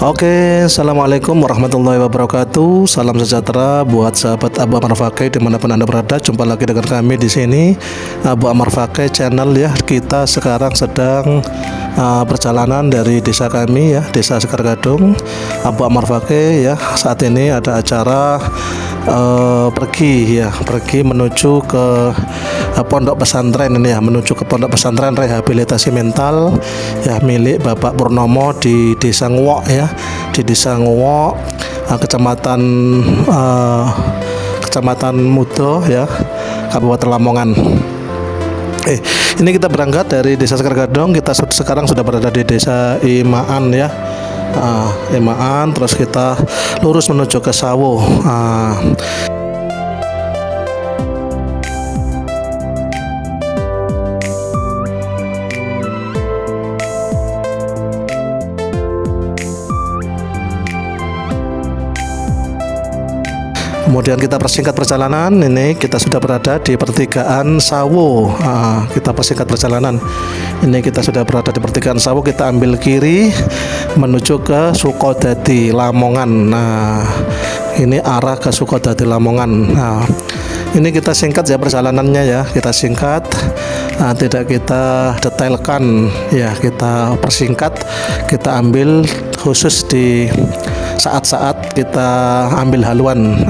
Oke, assalamualaikum warahmatullahi wabarakatuh. Salam sejahtera buat sahabat Abu Ammar Fakih dimanapun Anda berada. Jumpa lagi dengan kami di sini Abu Ammar Fakih channel ya. Kita sekarang sedang perjalanan dari desa kami ya, Desa Sekar Gadung, Abu Ammar Fakih ya. Saat ini ada acara pergi menuju ke pondok pesantren ini ya, menuju ke pondok pesantren rehabilitasi mental ya milik Bapak Purnomo di Desa Nguwok ya, di Desa Nguwok, Kecamatan Mudo ya, Kabupaten Lamongan. Ini kita berangkat dari Desa Sekar Gadung. Kita sekarang sudah berada di Desa Imaan ya, Imaan. Terus kita lurus menuju ke Sawo. Kemudian kita persingkat perjalanan. Ini kita sudah berada di pertigaan Sawo. Kita persingkat perjalanan. Ini kita sudah berada di pertigaan Sawo. Kita ambil kiri menuju ke Sukodadi Lamongan. Nah, ini arah ke Sukodadi Lamongan. Nah, ini kita singkat ya perjalanannya ya. Kita singkat, tidak kita detailkan ya. Kita persingkat. Kita ambil khusus di saat-saat kita ambil haluan.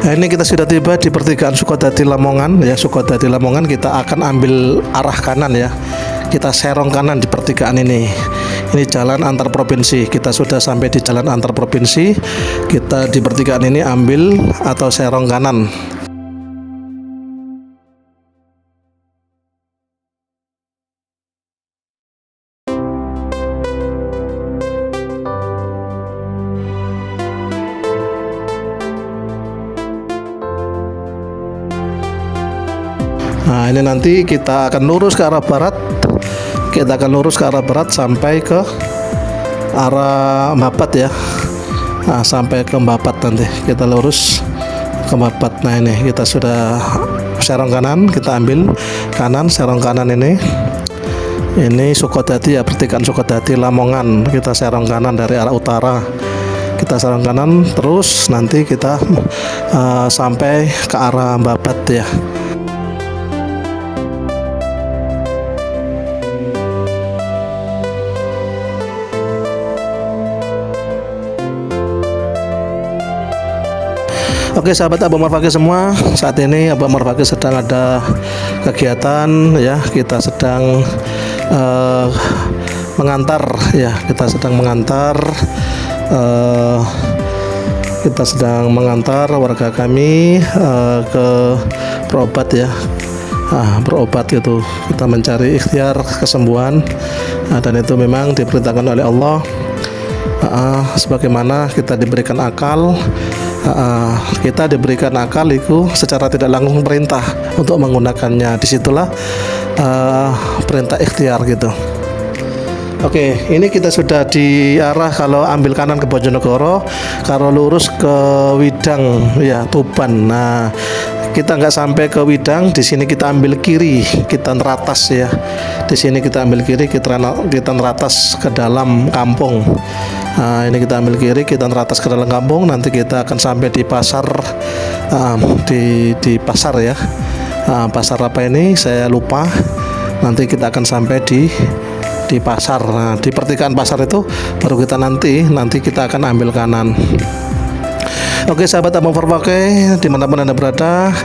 Nah, ini kita sudah tiba di pertigaan Sukodadi Lamongan ya. Sukodadi Lamongan, kita akan ambil arah kanan ya. Kita serong kanan di pertigaan ini. Ini jalan antar provinsi. Kita sudah sampai di jalan antar provinsi. Kita di pertigaan ini ambil atau serong kanan. Nah, ini nanti kita akan lurus ke arah barat. Kita akan lurus ke arah barat sampai ke arah Mbapat ya. Nah, sampai ke Mbapat nanti kita lurus ke Mbapat. Nah, ini kita sudah serong kanan, kita ambil kanan, serong kanan ini. Ini Sukodadi ya, pertigaan Sukodadi Lamongan. Kita serong kanan dari arah utara. Kita serong kanan terus nanti kita sampai ke arah Mbapat ya. Oke sahabat Abu Ammar Fakih semua, saat ini Abu Ammar Fakih sedang ada kegiatan ya. Kita sedang mengantar ya, kita sedang mengantar warga kami ke berobat ya. Berobat itu kita mencari ikhtiar kesembuhan, dan itu memang diperintahkan oleh Allah. Sebagaimana kita diberikan akal, kita diberikan akal itu secara tidak langsung perintah untuk menggunakannya. Disitulah perintah ikhtiar gitu. Oke, ini kita sudah di arah, kalau ambil kanan ke Bojonegoro, kalau lurus ke Widang ya, Tuban. Nah, kita nggak sampai ke Widang, di sini kita ambil kiri, kita neratas ya. Di sini kita ambil kiri, kita neratas ke dalam kampung. Nah, ini kita ambil kiri, kita neratas ke dalam kampung. Nanti kita akan sampai di pasar, di pasar ya. Pasar apa ini? Saya lupa. Nanti kita akan sampai di pasar. Nah, di pertigaan pasar itu baru kita nanti kita akan ambil kanan. Oke sahabat Abu Ammar Fakih dimanapun Anda berada,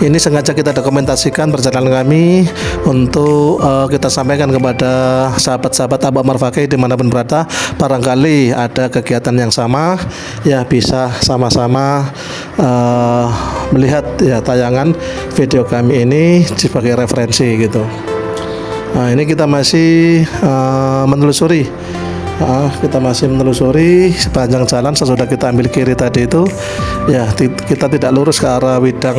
ini sengaja kita dokumentasikan perjalanan kami untuk kita sampaikan kepada sahabat-sahabat Abu Ammar Fakih dimanapun berada. Barangkali ada kegiatan yang sama ya, bisa sama-sama melihat ya tayangan video kami ini sebagai referensi gitu. Nah, ini kita masih menelusuri Kita masih menelusuri sepanjang jalan. Sesudah kita ambil kiri tadi itu ya, kita tidak lurus ke arah Widang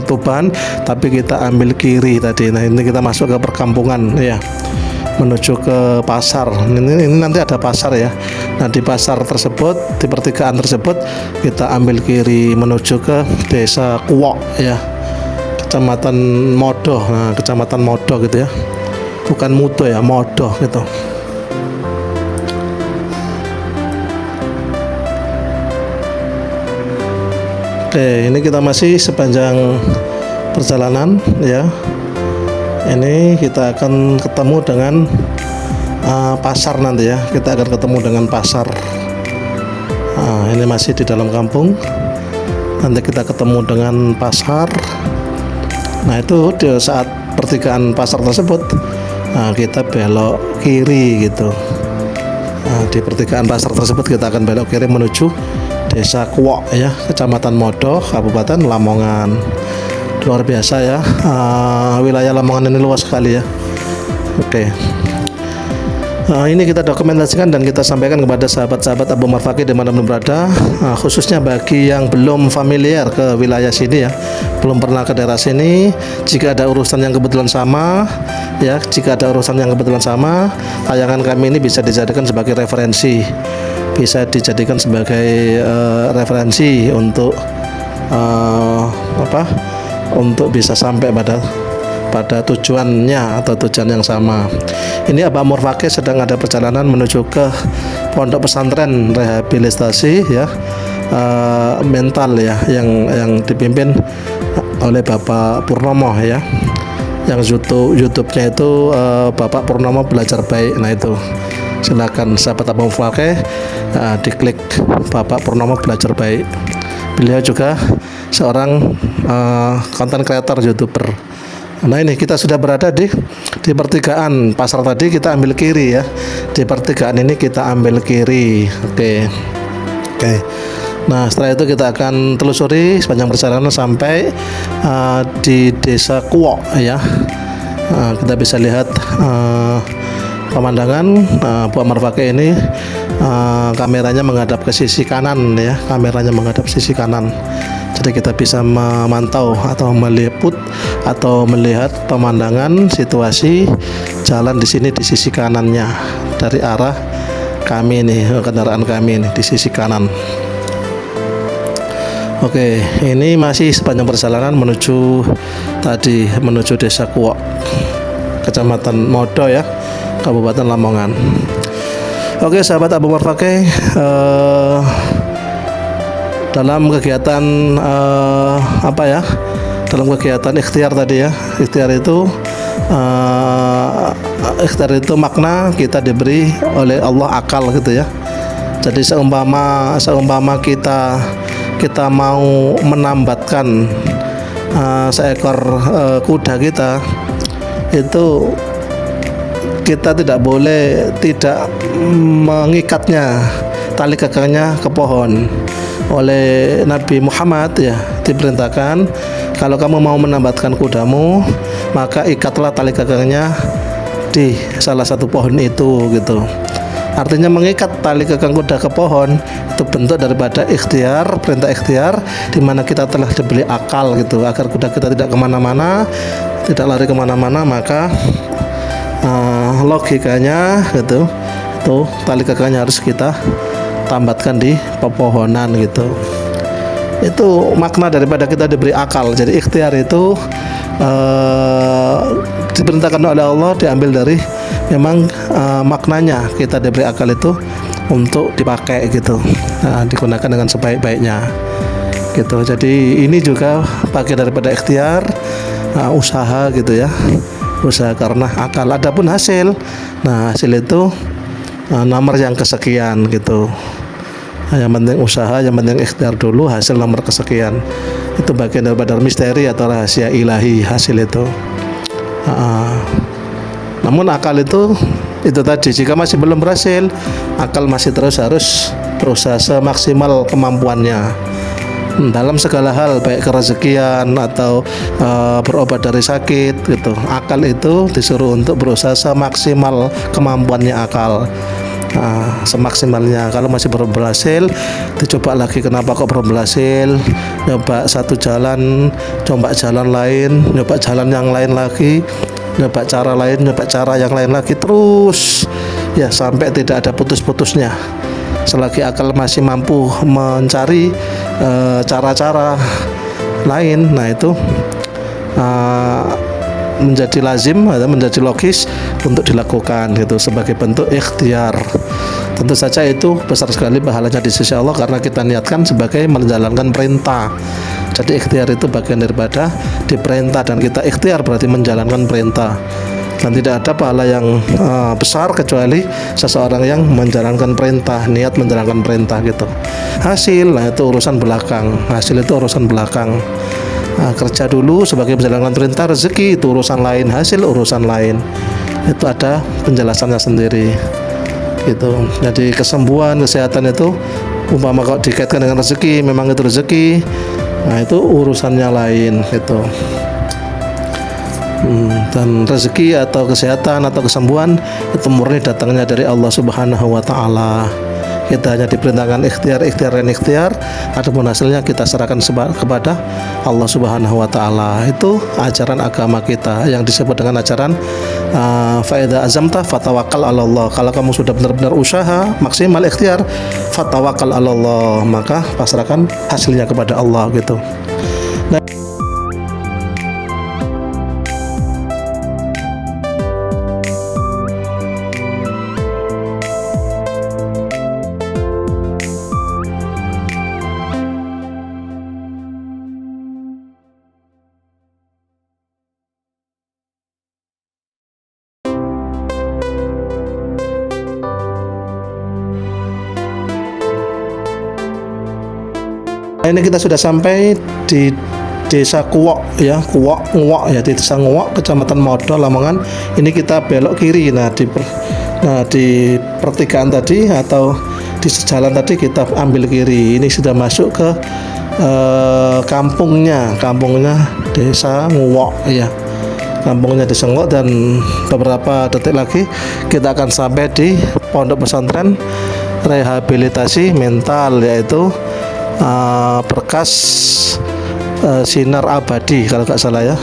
Tuban, tapi kita ambil kiri tadi. Nah, ini kita masuk ke perkampungan ya, menuju ke pasar. Ini nanti ada pasar ya. Nah, di pasar tersebut, di pertigaan tersebut, kita ambil kiri menuju ke Desa Kuwok ya, Kecamatan Modo. Nah, Kecamatan Modo gitu ya, bukan Mudo ya, Modo gitu. Oke, ini kita masih sepanjang perjalanan ya. Ini kita akan ketemu dengan pasar nanti ya. Kita akan ketemu dengan pasar. Ini masih di dalam kampung. Nanti kita ketemu dengan pasar. Nah, itu di saat pertigaan pasar tersebut, kita belok kiri gitu. Di pertigaan pasar tersebut kita akan belok kiri menuju Desa Kuwok ya, Kecamatan Modo, Kabupaten Lamongan. Luar biasa ya, wilayah Lamongan ini luas sekali ya. Oke. Ini kita dokumentasikan dan kita sampaikan kepada sahabat-sahabat Abu Umar Fakih dimanapun berada, khususnya bagi yang belum familiar ke wilayah sini ya, belum pernah ke daerah sini. Jika ada urusan yang kebetulan sama ya, tayangan kami ini bisa dijadikan sebagai referensi, untuk untuk bisa sampai pada tujuannya atau tujuan yang sama. Ini Abah Umar Fakih sedang ada perjalanan menuju ke pondok pesantren rehabilitasi ya, mental ya, yang dipimpin oleh Bapak Purnomo ya, yang YouTube-nya itu Bapak Purnomo Belajar Baik. Nah, itu silakan sahabat Abah Umar Fakih, diklik Bapak Purnomo Belajar Baik. Beliau juga seorang content creator, YouTuber. Nah, ini kita sudah berada di pertigaan pasar tadi. Kita ambil kiri ya, di pertigaan ini kita ambil kiri. Oke. Nah, setelah itu kita akan telusuri sepanjang perjalanan sampai di Desa Kuwok ya. Kita bisa lihat pemandangan. Bu Umar Fakih ini kameranya menghadap ke sisi kanan ya, jadi kita bisa memantau atau meliput atau melihat pemandangan situasi jalan di sini di sisi kanannya, dari arah kami nih, kendaraan kami nih di sisi kanan. Oke, ini masih sepanjang perjalanan menuju Desa Kuwok, Kecamatan Modo ya, Kabupaten Lamongan. Oke, sahabat Abu Umar Fakih, dalam kegiatan dalam kegiatan ikhtiar tadi ya, ikhtiar itu makna kita diberi oleh Allah akal gitu ya. Jadi seumpama kita mau menambatkan seekor kuda kita, itu kita tidak boleh tidak mengikatnya, tali kekangnya ke pohon. Oleh Nabi Muhammad ya, diperintahkan kalau kamu mau menambatkan kudamu, maka ikatlah tali kekangnya di salah satu pohon itu gitu. Artinya mengikat tali kekang kuda ke pohon itu bentuk daripada ikhtiar, perintah ikhtiar, di mana kita telah diberi akal gitu, agar kuda kita tidak kemana-mana, tidak lari kemana-mana. Maka logikanya gitu, itu tali kekangnya harus kita tambatkan di pepohonan gitu. Itu makna daripada kita diberi akal. Jadi ikhtiar itu diperintahkan oleh Allah, diambil dari memang maknanya kita diberi akal itu untuk dipakai gitu, digunakan dengan sebaik-baiknya gitu. Jadi ini juga bagian daripada ikhtiar, usaha gitu ya, usaha karena akal. Adapun hasil, hasil itu nomor yang kesekian gitu. Yang penting usaha, yang penting ikhtiar dulu, hasil nomor kesekian. Itu bagian daripada misteri atau rahasia ilahi hasil itu. Namun akal itu tadi, jika masih belum berhasil, akal masih terus harus berusaha semaksimal kemampuannya dalam segala hal, baik kerezekian atau berobat dari sakit gitu. Akal itu disuruh untuk berusaha semaksimal kemampuannya akal. semaksimalnya. Kalau masih belum berhasil, dicoba lagi. Kenapa kok belum berhasil? Nyoba satu jalan, coba jalan lain, nyoba jalan yang lain lagi, nyoba cara lain, nyoba cara yang lain lagi, terus ya sampai tidak ada putus-putusnya. Selagi akal masih mampu mencari cara-cara lain, nah itu menjadi lazim atau menjadi logis untuk dilakukan gitu sebagai bentuk ikhtiar. Tentu saja itu besar sekali pahalanya di sisi Allah karena kita niatkan sebagai menjalankan perintah. Jadi ikhtiar itu bagian daripada diperintah, dan kita ikhtiar berarti menjalankan perintah. Dan tidak ada pahala yang besar kecuali seseorang yang menjalankan perintah, niat menjalankan perintah gitu. Hasil, nah itu urusan belakang. Hasil itu urusan belakang. Kerja dulu sebagai menjalankan perintah, rezeki itu urusan lain, hasil urusan lain. Itu ada penjelasannya sendiri gitu. Jadi kesembuhan, kesehatan itu umpama kalau dikaitkan dengan rezeki, memang itu rezeki, nah itu urusannya lain gitu. Dan rezeki atau kesehatan atau kesembuhan itu murni datangnya dari Allah Subhanahu wa Ta'ala. Kita hanya diperintahkan ikhtiar, adapun hasilnya kita serahkan kepada Allah Subhanahu wa Ta'ala. Itu ajaran agama kita yang disebut dengan ajaran faida azamta fatawakkal 'ala Allah. Kalau kamu sudah benar-benar usaha maksimal ikhtiar, fatawakkal 'ala Allah, maka pasrahkan hasilnya kepada Allah gitu. Nah, ini kita sudah sampai di Desa Kuwok ya, Nguwok ya, di Desa Nguwok, Kecamatan Modo, Lamongan. Ini kita belok kiri. Nah di pertigaan tadi atau di sejalan tadi kita ambil kiri. Ini sudah masuk ke kampungnya Desa Nguwok ya. Kampungnya Desa Nguwok, dan beberapa detik lagi kita akan sampai di Pondok Pesantren Rehabilitasi Mental, yaitu Berkas Sinar Abadi kalau nggak salah ya.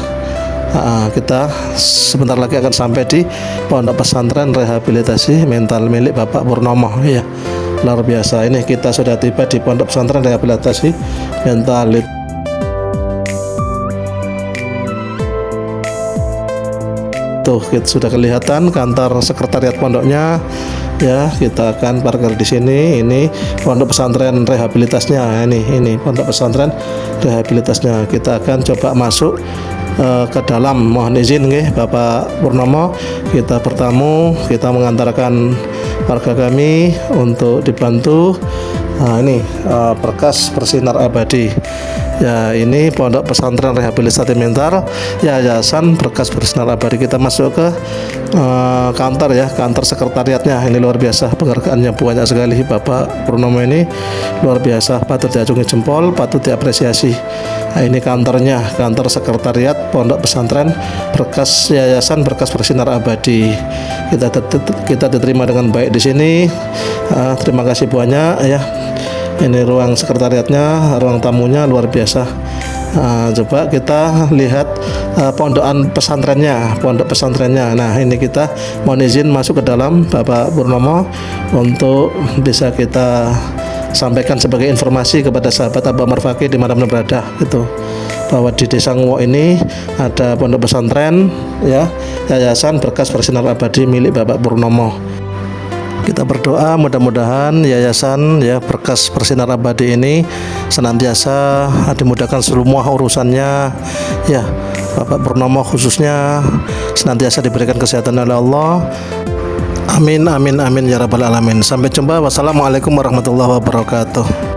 Kita sebentar lagi akan sampai di Pondok Pesantren Rehabilitasi Mental milik Bapak Purnomo ya. Luar biasa, ini kita sudah tiba di Pondok Pesantren Rehabilitasi Mental. Tuh, sudah kelihatan kantor sekretariat pondoknya ya. Kita akan parkir di sini. Ini pondok pesantren rehabilitasnya. Ini pondok pesantren rehabilitasnya. Kita akan coba masuk ke dalam. Mohon izin nggih Bapak Purnomo, kita bertamu, kita mengantarkan warga kami untuk dibantu. Nah, ini berkas bersinar abadi. Ya, ini Pondok Pesantren Rehabilitasi Mental Yayasan Berkas Bersinar Abadi. Kita masuk ke kantor ya, kantor sekretariatnya. Ini luar biasa, penghargaannya banyak sekali. Bapak Purnomo ini luar biasa, patut diacungi jempol, patut diapresiasi. Nah, ini kantornya, kantor sekretariat Pondok Pesantren Berkas Yayasan Berkas Bersinar Abadi. Kita diterima dengan baik di sini. Terima kasih banyak ya. Ini ruang sekretariatnya, ruang tamunya luar biasa. Coba kita lihat pondok pesantrennya. Nah, ini kita mohon izin masuk ke dalam Bapak Purnomo untuk bisa kita sampaikan sebagai informasi kepada sahabat Abu Amar Fakih di mana-mana berada gitu, bahwa di Desa Nguwok ini ada pondok pesantren ya, Yayasan Berkas Bersinar Abadi milik Bapak Purnomo. Kita berdoa mudah-mudahan yayasan ya Berkas Bersinar Abadi ini senantiasa dimudahkan semua urusannya ya. Bapak Purnomo khususnya senantiasa diberikan kesehatan oleh Allah. Amin amin amin ya rabbal alamin. Sampai jumpa. Wassalamualaikum warahmatullahi wabarakatuh.